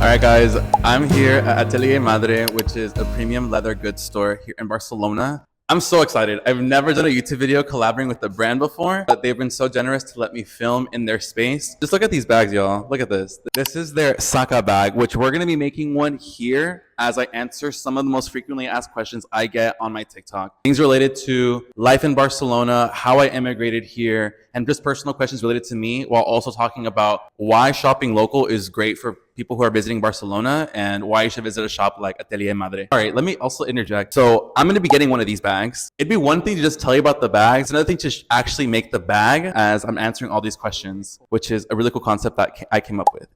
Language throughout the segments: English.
right, guys, I'm here at Atelier Madre, which is a premium leather goods store here in Barcelona. I'm so excited. I've never done a YouTube video collaborating with the brand before, but they've been so generous to let me film in their space. Just look at these bags, y'all. Look at this. This is their Saka bag, which we're going to be making one here as I answer some of the most frequently asked questions I get on my TikTok. Things related to life in Barcelona, how I immigrated here, and just personal questions related to me, while also talking about why shopping local is great for people who are visiting Barcelona and why you should visit a shop like Atelier Madre. All right, let me also interject. So I'm going to be getting one of these bags. It'd be one thing to just tell you about the bags, another thing to actually make the bag as I'm answering all these questions, which is a really cool concept that I came up with.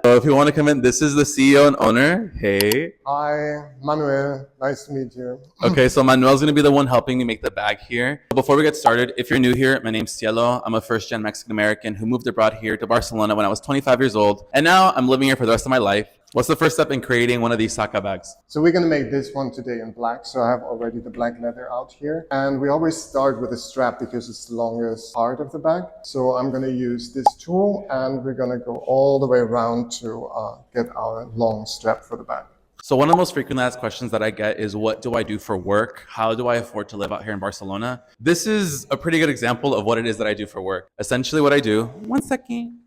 So if you want to come in, this is the CEO and owner. Hey. Hi, Manuel. Nice to meet you. Okay, so Manuel's going to be the one helping me make the bag here. Before we get started, if you're new here, my name's Cielo. I'm a first-gen Mexican-American who moved abroad here to Barcelona when I was 25 years old. And now I'm living here for the rest of my life. What's the first step in creating one of these Saka bags? So we're going to make this one today in black. So I have already the black leather out here. And we always start with a strap because it's the longest part of the bag. So I'm going to use this tool and we're going to go all the way around to get our long strap for the bag. So one of the most frequently asked questions that I get is, what do I do for work? How do I afford to live out here in Barcelona? This is a pretty good example of what it is that I do for work. Essentially what I do, one second.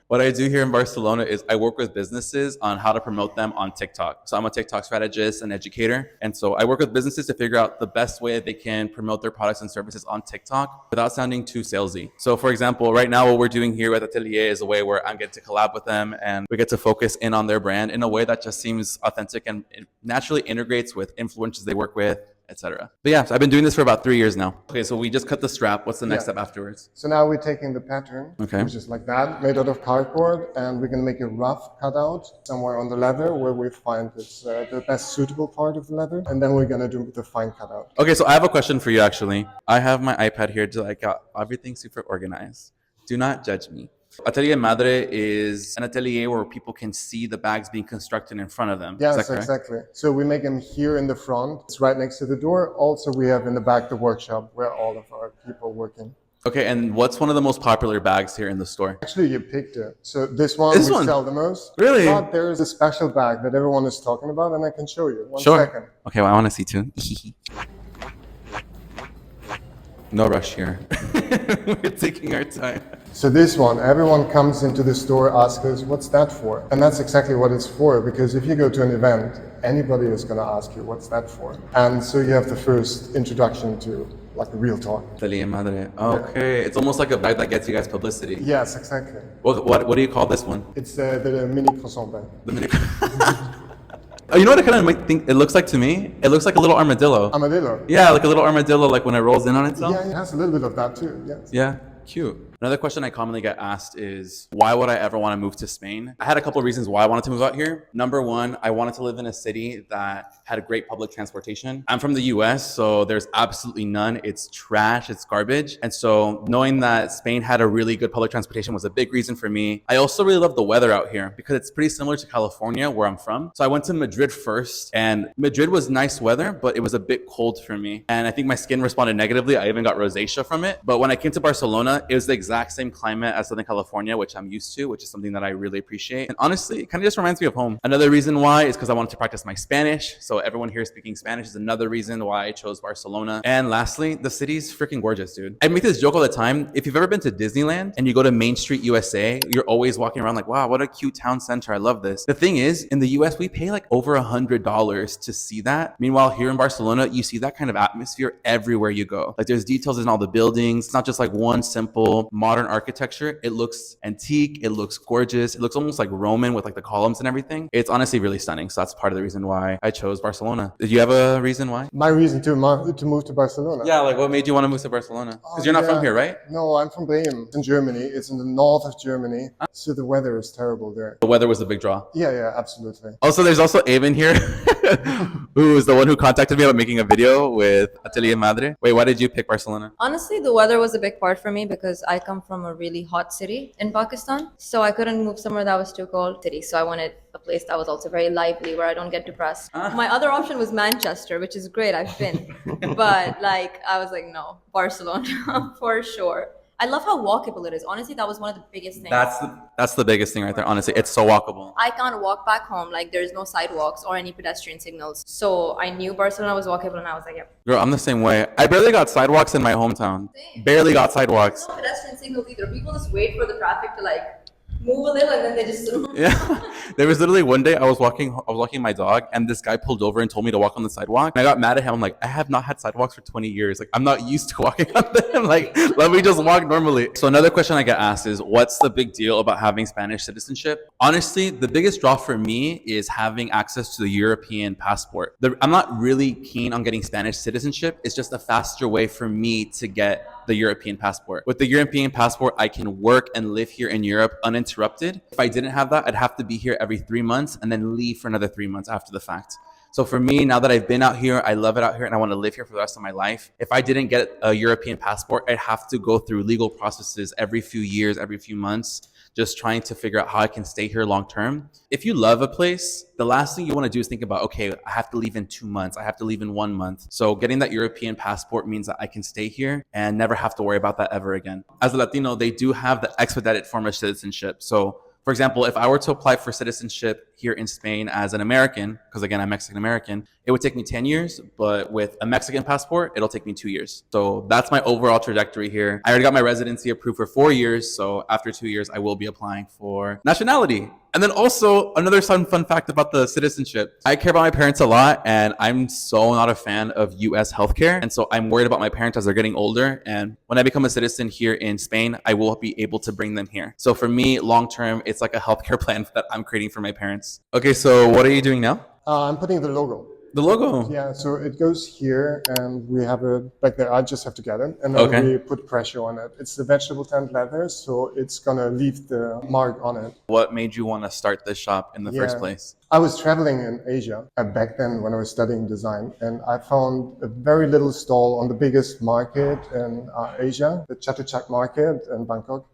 What I do here in Barcelona is I work with businesses on how to promote them on TikTok. So I'm a TikTok strategist and educator. And so I work with businesses to figure out the best way that they can promote their products and services on TikTok without sounding too salesy. So for example, right now what we're doing here at Atelier is a way where I get to collab with them and we get to focus in on their brand in a way that just seems authentic and naturally integrates with influencers they work with, etc. But yeah, so I've been doing this for about 3 years now. Okay, so we just cut the strap. What's the next step afterwards? So now we're taking the pattern, which is like that, made out of cardboard, and we're going to make a rough cutout somewhere on the leather where we find it's the best suitable part of the leather, and then we're going to do the fine cutout. Okay, so I have a question for you actually. I have my iPad here, I got everything super organized. Do not judge me. Atelier Madre is an atelier where people can see the bags being constructed in front of them. Yes, exactly. So we make them here in the front. It's right next to the door. Also, we have in the back the workshop where all of our people are working. Okay, and what's one of the most popular bags here in the store? Actually, you picked it. So this one we sell the most. Really? But there is a special bag that everyone is talking about, and I can show you. One Sure. second. Okay, well, I want to see too. No rush here. We're taking our time. So this one, everyone comes into the store, asks us, what's that for? And that's exactly what it's for, because if you go to an event, anybody is going to ask you, what's that for? And so you have the first introduction to like a real talk. Atelier Madre. Okay, it's almost like a bag that gets you guys publicity. Yes, exactly. What do you call this one? It's the mini croissant bag. The mini. Oh, you know what I kind of might think it looks like to me? It looks like a little armadillo. Armadillo? Yeah, like a little armadillo, like when it rolls in on itself. Yeah, it has a little bit of that too, yes. Yeah, cute. Another question I commonly get asked is, why would I ever want to move to Spain? I had a couple of reasons why I wanted to move out here. Number one, I wanted to live in a city that had a great public transportation. I'm from the US, so there's absolutely none. It's trash, it's garbage. And so knowing that Spain had a really good public transportation was a big reason for me. I also really love the weather out here because it's pretty similar to California, where I'm from. So I went to Madrid first, and Madrid was nice weather, but it was a bit cold for me. And I think my skin responded negatively. I even got rosacea from it. But when I came to Barcelona, it was the exact same climate as Southern California, which I'm used to, which is something that I really appreciate. And honestly, it kind of just reminds me of home. Another reason why is because I wanted to practice my Spanish. So everyone here speaking Spanish is another reason why I chose Barcelona. And lastly, the city's freaking gorgeous, dude. I make this joke all the time. If you've ever been to Disneyland and you go to Main Street, USA, you're always walking around like, wow, what a cute town center. I love this. The thing is, in the US, we pay like over $100 to see that. Meanwhile, here in Barcelona, you see that kind of atmosphere everywhere you go. Like there's details in all the buildings. It's not just like one simple modern architecture. It looks antique, it looks gorgeous, it looks almost like Roman with like the columns and everything. It's honestly really stunning. So that's part of the reason why I chose Barcelona. Did you have a reason why? My reason to move to Barcelona. Yeah, like what made you want to move to Barcelona? Because you're not from here, right? No, I'm from Bremen in Germany. It's in the north of Germany. So the weather is terrible there. The weather was a big draw. Yeah, absolutely. Also, there's also Avon here, who is the one who contacted me about making a video with Atelier Madre. Wait, why did you pick Barcelona? Honestly, the weather was a big part for me because I come from a really hot city in Pakistan. So I couldn't move somewhere that was too cold. So I wanted a place that was also very lively where I don't get depressed. My other option was Manchester, which is great. I've been. But like, I was like, no, Barcelona for sure. I love how walkable it is. Honestly, that was one of the biggest things. That's the biggest thing right there. Honestly, it's so walkable. I can't walk back home. Like there's no sidewalks or any pedestrian signals. So I knew Barcelona was walkable, and I was like, yep. Girl, I'm the same way. I barely got sidewalks in my hometown. Same. Barely got sidewalks. No pedestrian signals either. People just wait for the traffic to like move a little, and then they just. Yeah. There was literally one day I was walking my dog, and this guy pulled over and told me to walk on the sidewalk. And I got mad at him. I'm like, I have not had sidewalks for 20 years. Like, I'm not used to walking on them. Like, let me just walk normally. So another question I get asked is, what's the big deal about having Spanish citizenship? Honestly, the biggest draw for me is having access to the European passport. I'm not really keen on getting Spanish citizenship. It's just a faster way for me to get the European passport. With the European passport, I can work and live here in Europe uninterrupted. If I didn't have that, I'd have to be here every 3 months and then leave for another 3 months after the fact. So for me, now that I've been out here, I love it out here and I want to live here for the rest of my life. If I didn't get a European passport, I'd have to go through legal processes every few years, every few months, just trying to figure out how I can stay here long term. If you love a place, the last thing you want to do is think about, okay, I have to leave in 2 months. I have to leave in 1 month. So getting that European passport means that I can stay here and never have to worry about that ever again. As a Latino, they do have the expedited form of citizenship. So for example, if I were to apply for citizenship here in Spain as an American, because again, I'm Mexican American, it would take me 10 years, but with a Mexican passport, it'll take me 2 years. So that's my overall trajectory here. I already got my residency approved for 4 years. So after 2 years, I will be applying for nationality. And then also another fun fact about the citizenship. I care about my parents a lot, and I'm so not a fan of US healthcare. And so I'm worried about my parents as they're getting older. And when I become a citizen here in Spain, I will be able to bring them here. So for me, long term, it's like a healthcare plan that I'm creating for my parents. Okay, so what are you doing now? I'm putting the logo. The logo. Yeah, so it goes here, and we have it back there. I just have to get it, and then we put pressure on it. It's the vegetable tanned leather, so it's gonna leave the mark on it. What made you want to start this shop in the first place? I was traveling in Asia back then when I was studying design, and I found a very little stall on the biggest market in Asia, the Chatuchak market in Bangkok.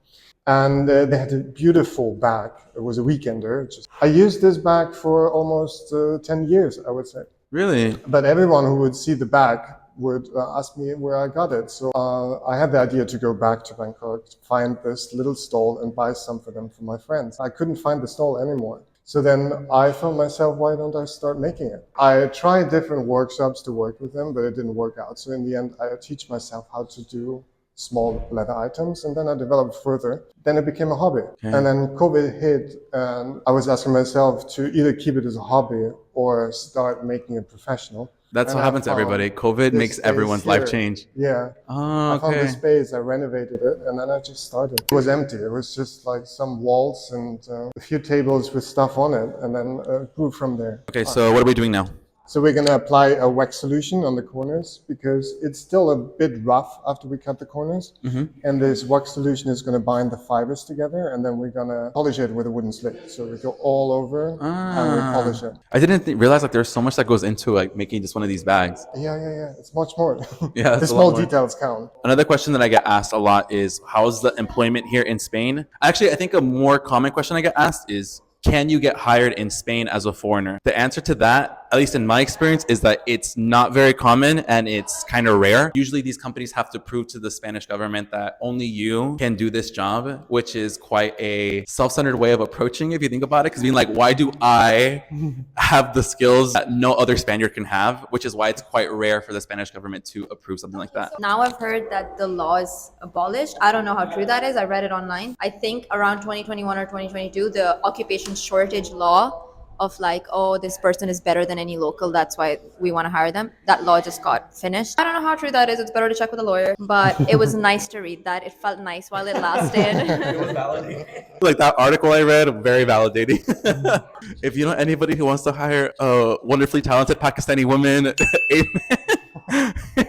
And they had a beautiful bag. It was a weekender. I used this bag for almost 10 years, I would say. Really? But everyone who would see the bag would ask me where I got it. So I had the idea to go back to Bangkok, to find this little stall and buy some for them for my friends. I couldn't find the stall anymore. So then I thought myself, why don't I start making it? I tried different workshops to work with them, but it didn't work out. So in the end, I teach myself how to do small leather items, and then I developed further. Then it became a hobby. Okay. And then COVID hit, and I was asking myself to either keep it as a hobby or start making it professional. That's what happens to everybody. COVID makes everyone's life change. Yeah. Oh, okay. I found this space, I renovated it, and then I just started. It was empty. It was just like some walls and a few tables with stuff on it, and then grew from there. Okay, so what are we doing now? So we're going to apply a wax solution on the corners because it's still a bit rough after we cut the corners. Mm-hmm. And this wax solution is going to bind the fibers together, and then we're going to polish it with a wooden slit. So we go all over and we polish it. I didn't realize like there's so much that goes into like making just one of these bags. Yeah. It's much more. Yeah, the small details count. Another question that I get asked a lot is, how's the employment here in Spain? Actually, I think a more common question I get asked is, can you get hired in Spain as a foreigner? The answer to that, at least in my experience, is that it's not very common and it's kind of rare. Usually these companies have to prove to the Spanish government that only you can do this job, which is quite a self-centered way of approaching if you think about it. Because being like, why do I have the skills that no other Spaniard can have? Which is why it's quite rare for the Spanish government to approve something like that. Now I've heard that the law is abolished. I don't know how true that is. I read it online. I think around 2021 or 2022, the occupation shortage law of like, oh, this person is better than any local, that's why we want to hire them, that law just got finished. I don't know how true that is. It's better to check with a lawyer, but it was nice to read that. It felt nice while it lasted. It was validating. Like that article I read, very validating. If you know anybody who wants to hire a wonderfully talented Pakistani woman,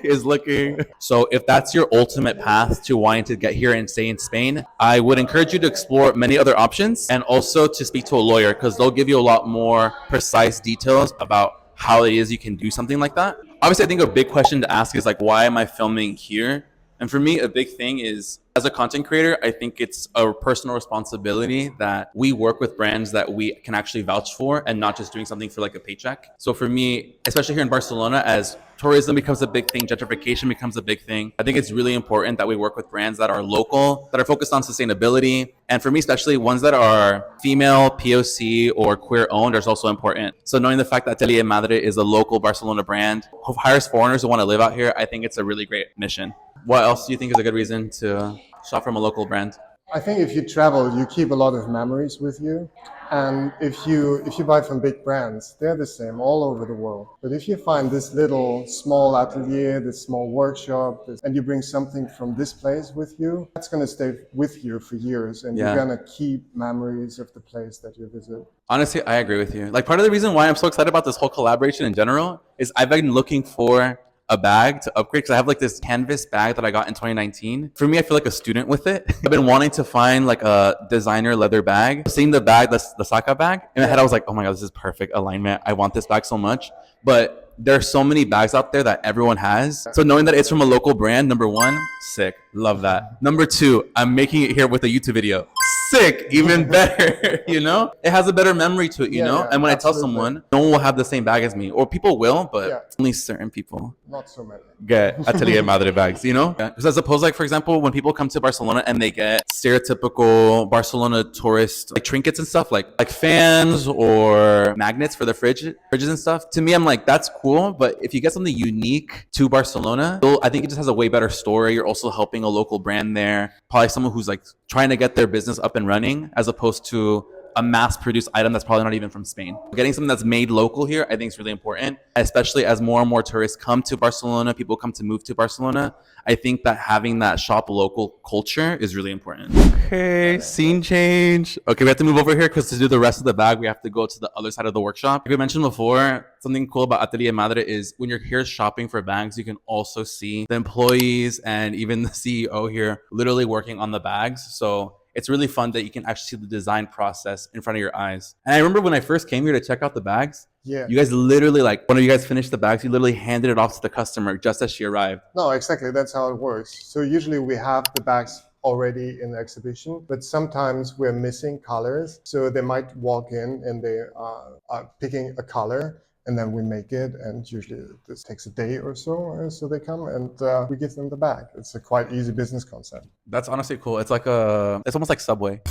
is looking. So if that's your ultimate path to wanting to get here and stay in Spain, I would encourage you to explore many other options and also to speak to a lawyer, because they'll give you a lot more precise details about how it is you can do something like that. Obviously, I think a big question to ask is like, why am I filming here? And for me, a big thing is, as a content creator, I think it's a personal responsibility that we work with brands that we can actually vouch for and not just doing something for like a paycheck. So for me, especially here in Barcelona, as tourism becomes a big thing, gentrification becomes a big thing, I think it's really important that we work with brands that are local, that are focused on sustainability. And for me, especially ones that are female, POC, or queer owned is also important. So knowing the fact that Atelier Madre is a local Barcelona brand who hires foreigners who want to live out here, I think it's a really great mission. What else do you think is a good reason to shop from a local brand? I think if you travel, you keep a lot of memories with you. And if you buy from big brands, they're the same all over the world. But if you find this little small atelier, this small workshop, and you bring something from this place with you, that's going to stay with you for years. And you're going to keep memories of the place that you visit. Honestly, I agree with you. Like, part of the reason why I'm so excited about this whole collaboration in general is I've been looking for a bag to upgrade because I have like this canvas bag that I got in 2019. For me, I feel like a student with it. I've been wanting to find like a designer leather bag. Seeing the bag, the Saka bag, in my head I was like, oh my god, this is perfect alignment. I want this bag so much. But there's so many bags out there that everyone has. So knowing that it's from a local brand, number one, sick. Love that. Number two, I'm making it here with a YouTube video. Sick, even better, you know? It has a better memory to it, you know? And when I tell someone, no one will have the same bag as me. Or people will, but only certain people. Not so many. Get Atelier Madre bags, you know? Because as opposed, like, for example, when people come to Barcelona and they get stereotypical Barcelona tourist like trinkets and stuff, like fans or magnets for the fridges and stuff, to me, I'm like, that's cool. But if you get something unique to Barcelona, I think it just has a way better story. You're also helping a local brand there. Probably someone who's like trying to get their business up and running, as opposed to a mass-produced item that's probably not even from Spain. Getting something that's made local here, I think is really important, especially as more and more tourists come to Barcelona, people come to move to Barcelona. I think that having that shop local culture is really important. Okay, scene change. Okay, we have to move over here because to do the rest of the bag, we have to go to the other side of the workshop. Like we mentioned before, something cool about Atelier Madre is when you're here shopping for bags, you can also see the employees and even the CEO here literally working on the bags. So it's really fun that you can actually see the design process in front of your eyes. And I remember when I first came here to check out the bags, you guys literally, like, when you guys finished the bags, you literally handed it off to the customer just as she arrived. No, exactly. That's how it works. So usually we have the bags already in the exhibition, but sometimes we're missing colors. So they might walk in and they are picking a color, and then we make it, and usually this takes a day or so. So they come and we give them the bag. It's a quite easy business concept. That's honestly cool. It's like it's almost like Subway.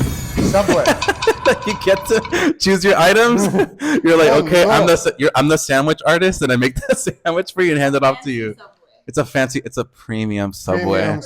Subway. Like you get to choose your items. You're like, okay, no. I'm the sandwich artist, and I make the sandwich for you and hand it off to you. It's a premium Subway.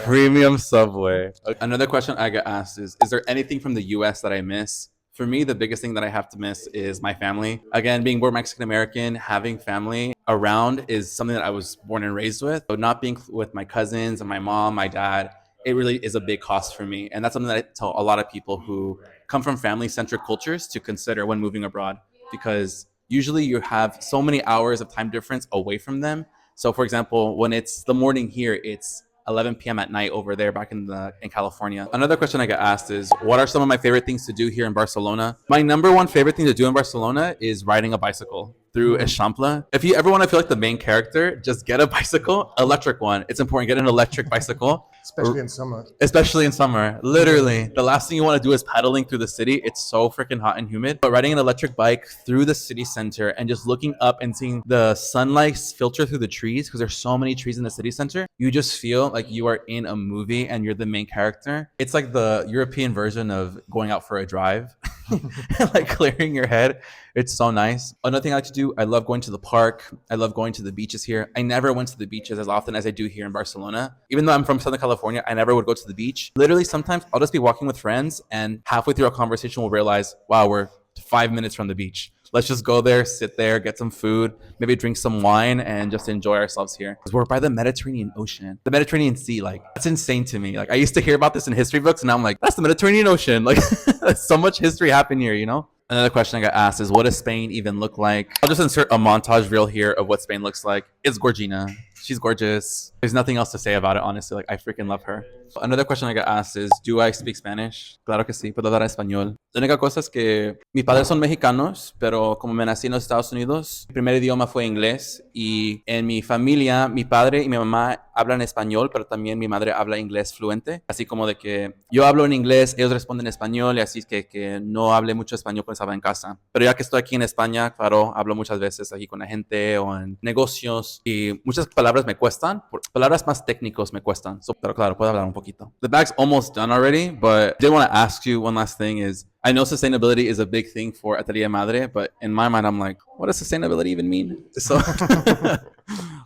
Premium Subway. Another question I get asked is there anything from the US that I miss? For me, the biggest thing that I have to miss is my family. Again, being born Mexican American, having family around is something that I was born and raised with. So not being with my cousins and my mom, my dad, it really is a big cost for me. And that's something that I tell a lot of people who come from family-centric cultures to consider when moving abroad, because usually you have so many hours of time difference away from them. So for example, when it's the morning here, it's 11 p.m. at night over there back in California. Another question I get asked is, what are some of my favorite things to do here in Barcelona? My number one favorite thing to do in Barcelona is riding a bicycle through Eixample. If you ever want to feel like the main character, just get a bicycle, electric one. It's important, get an electric bicycle. Especially in summer. Especially in summer, literally. The last thing you want to do is pedaling through the city. It's so freaking hot and humid. But riding an electric bike through the city center and just looking up and seeing the sunlight filter through the trees, because there's so many trees in the city center, you just feel like you are in a movie and you're the main character. It's like the European version of going out for a drive. Like clearing your head. It's so nice. Another thing I like to do, I love going to the park. I love going to the beaches here. I never went to the beaches as often as I do here in Barcelona. Even though I'm from Southern California, I never would go to the beach. Literally, sometimes I'll just be walking with friends and halfway through a conversation we'll realize, wow, we're 5 minutes from the beach. Let's just go there, sit there, get some food, maybe drink some wine, and just enjoy ourselves here. We're by the Mediterranean Ocean, the Mediterranean Sea. Like, that's insane to me. Like, I used to hear about this in history books, and now I'm like, that's the Mediterranean Ocean. Like, so much history happened here, you know? Another question I got asked is, what does Spain even look like? I'll just insert a montage reel here of what Spain looks like. It's Gorgina. She's gorgeous. There's nothing else to say about it, honestly. Like, I freaking love her. Another question I got asked is, do I speak Spanish? Claro que sí, puedo hablar español. La única cosa es que mis padres son mexicanos, pero como me nací en los Estados Unidos, mi primer idioma fue inglés. Y en mi familia, mi padre y mi mamá hablan español, pero también mi madre habla inglés fluente. Así como de que yo hablo en inglés, ellos responden en español, y así es que no hablé mucho español cuando estaba en casa. Pero ya que estoy aquí en España, claro, hablo muchas veces aquí con la gente o en negocios, y muchas palabras me cuestan, palabras más técnicos me cuestan. Pero claro, puedo hablar un poquito. The bag's almost done already, but I did want to ask you one last thing is, I know sustainability is a big thing for Atelier Madre, but in my mind, I'm like, what does sustainability even mean? So,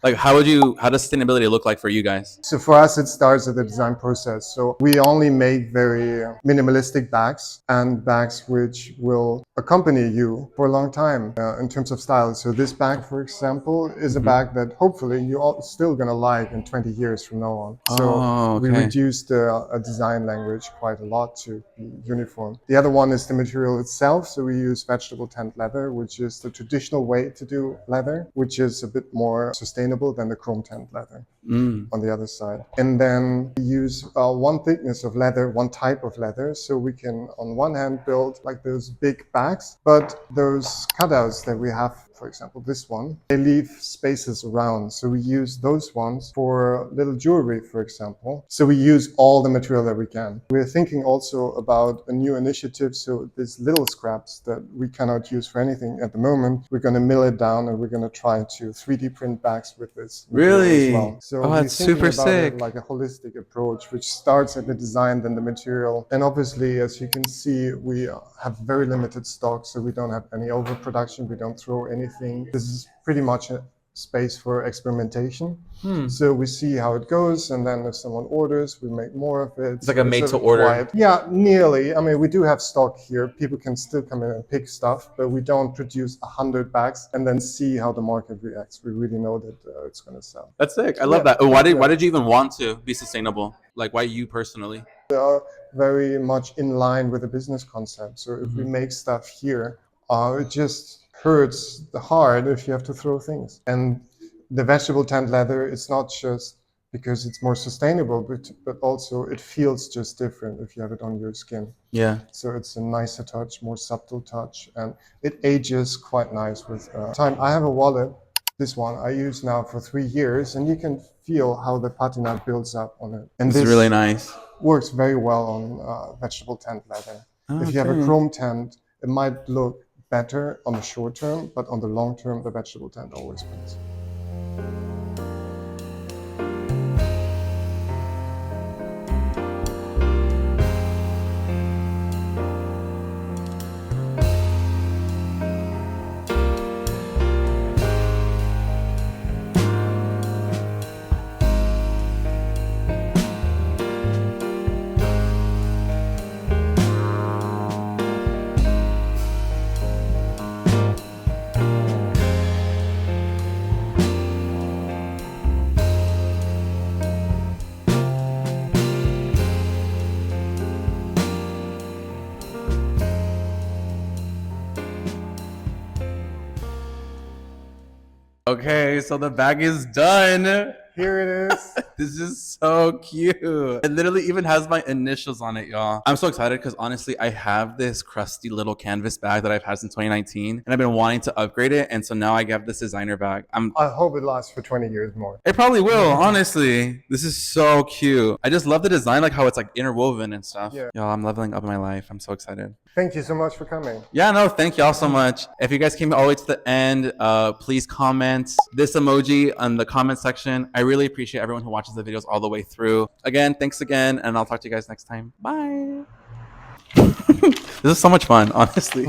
like, how does sustainability look like for you guys? So for us, it starts at the design process. So we only make very minimalistic bags and bags which will accompany you for a long time in terms of style. So this bag, for example, is a bag that hopefully you're still going to like in 20 years from now on. So we reduced the design language quite a lot to be uniform. The other one is the material itself. So we use vegetable tanned leather, which is the traditional way to do leather, which is a bit more sustainable than the chrome tanned leather on the other side. And then we use one thickness of leather, one type of leather. So we can, on one hand, build like those big bags, but those cutouts that we have, for example, this one, they leave spaces around. So we use those ones for little jewelry, for example. So we use all the material that we can. We're thinking also about a new initiative. So these little scraps that we cannot use for anything at the moment, we're going to mill it down and we're going to try to 3D print bags with this material as well. So that's super sick. Like a holistic approach, which starts at the design, then the material. And obviously, as you can see, we have very limited stock, so we don't have any overproduction. We don't throw anything. This is pretty much a space for experimentation. So we see how it goes, and then if someone orders, we make more of it. It's like a made-to-order. Yeah, nearly. I mean, we do have stock here. People can still come in and pick stuff, but we don't produce 100 bags and then see how the market reacts. We really know that it's going to sell. That's sick. I love that. Oh, why did you even want to be sustainable? Like, why you personally? They are very much in line with the business concept. So if we make stuff here, it just hurts the heart if you have to throw things. And the vegetable tanned leather, it's not just because it's more sustainable, but also it feels just different if you have it on your skin. Yeah. So it's a nicer touch, more subtle touch, and it ages quite nice with time. I have a wallet, this one I use now for 3 years, and you can feel how the patina builds up on it. And this is really nice. Works very well on vegetable tanned leather. If you have a chrome tanned, it might look better on the short term, but on the long term, the vegetable tanned always wins. Okay, so the bag is done. Here it is. This is so cute. It literally even has my initials on it, y'all. I'm so excited because honestly, I have this crusty little canvas bag that I've had since 2019, and I've been wanting to upgrade it. And so now I have this designer bag. I hope it lasts for 20 years more. It probably will, honestly. This is so cute. I just love the design, like how it's like interwoven and stuff. Yeah. Y'all, I'm leveling up in my life. I'm so excited. Thank you so much for coming. Yeah, no, thank y'all so much. If you guys came all the way to the end, please comment this emoji on the comment section. I really appreciate everyone who watches the videos all the way through. Again, thanks again, and I'll talk to you guys next time. Bye. This is so much fun, honestly.